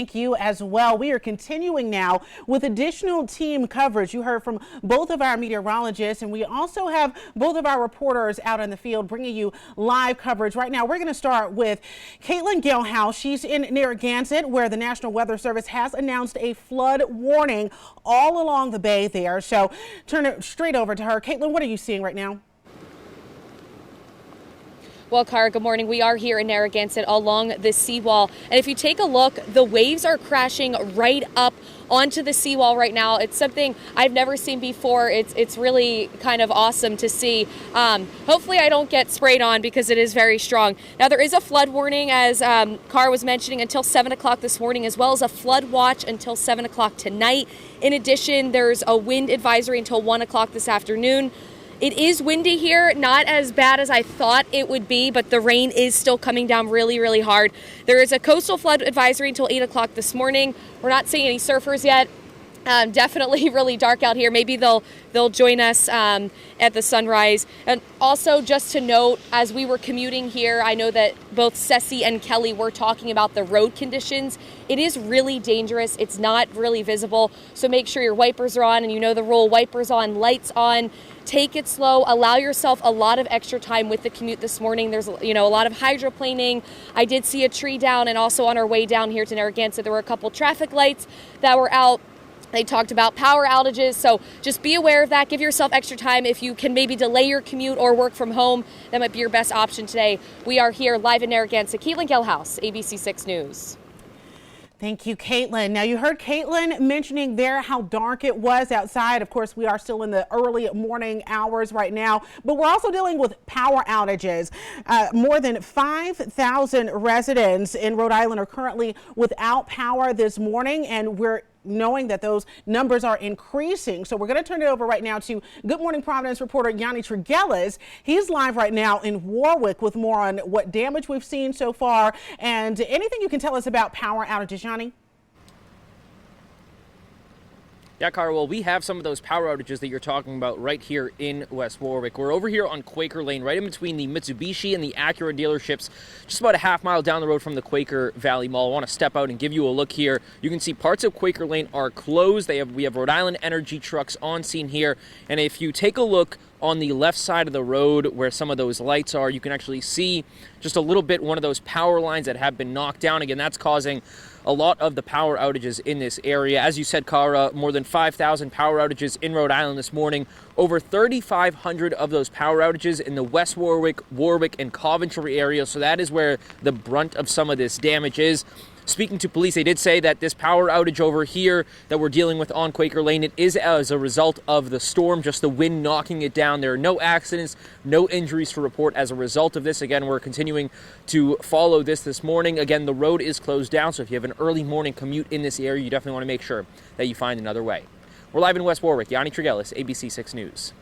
Thank you as well. We are continuing now with additional team coverage. You heard from both of our meteorologists, and we also have both of our reporters out in the field bringing you live coverage. Right now, we're going to start with Caitlin Galehouse. She's in Narragansett, where the National Weather Service has announced a flood warning all along the bay there. So turn it straight over to her. Caitlin, what are you seeing right now? Well, Kara, good morning. We are here in Narragansett along the seawall. And if you take a look, the waves are crashing right up onto the seawall right now. It's something I've never seen before. It's really kind of awesome to see. Hopefully I don't get sprayed on because it is very strong. Now, there is a flood warning, as Kara was mentioning, until 7 o'clock this morning, as well as a flood watch until 7 o'clock tonight. In addition, there's a wind advisory until 1 o'clock this afternoon. It is windy here, not as bad as I thought it would be, but the rain is still coming down really, really hard. There is a coastal flood advisory until 8 o'clock this morning. We're not seeing any surfers yet. Definitely really dark out here. Maybe they'll join us at the sunrise. And also, just to note, as we were commuting here, I know that both Ceci and Kelly were talking about the road conditions. It is really dangerous. It's not really visible. So make sure your wipers are on, and you know the rule: wipers on, lights on. Take it slow. Allow yourself a lot of extra time with the commute this morning. There's, a lot of hydroplaning. I did see a tree down, and also on our way down here to Narragansett, there were a couple traffic lights that were out. They talked about power outages, so just be aware of that. Give yourself extra time. If you can maybe delay your commute or work from home, that might be your best option today. We are here live in Narragansett. Caitlin Galehouse, ABC 6 News. Thank you, Caitlin. Now, you heard Caitlin mentioning there how dark it was outside. Of course, we are still in the early morning hours right now, but we're also dealing with power outages. More than 5,000 residents in Rhode Island are currently without power this morning, and we're knowing that those numbers are increasing. So we're going to turn it over right now to Good Morning Providence reporter Yanni Tregellis. He's live right now in Warwick with more on what damage we've seen so far and anything you can tell us about power outages. Yanni? Yeah, Cara, well, we have some of those power outages that you're talking about right here in West Warwick. We're over here on Quaker Lane, right in between the Mitsubishi and the Acura dealerships, just about a half mile down the road from the Quaker Valley Mall. I want to step out and give you a look here. You can see parts of Quaker Lane are closed. We have Rhode Island Energy trucks on scene here. And if you take a look on the left side of the road where some of those lights are, you can actually see just a little bit one of those power lines that have been knocked down. Again, that's causing a lot of the power outages in this area. As you said, Cara, more than 5,000 power outages in Rhode Island this morning. Over 3,500 of those power outages in the West Warwick, and Coventry area. So that is where the brunt of some of this damage is. Speaking to police, they did say that this power outage over here that we're dealing with on Quaker Lane, it is as a result of the storm, just the wind knocking it down. There are no accidents, no injuries to report as a result of this. Again, we're continuing to follow this morning. Again, the road is closed down, so if you have an early morning commute in this area, you definitely want to make sure that you find another way. We're live in West Warwick. Yanni Tregellis, ABC 6 News.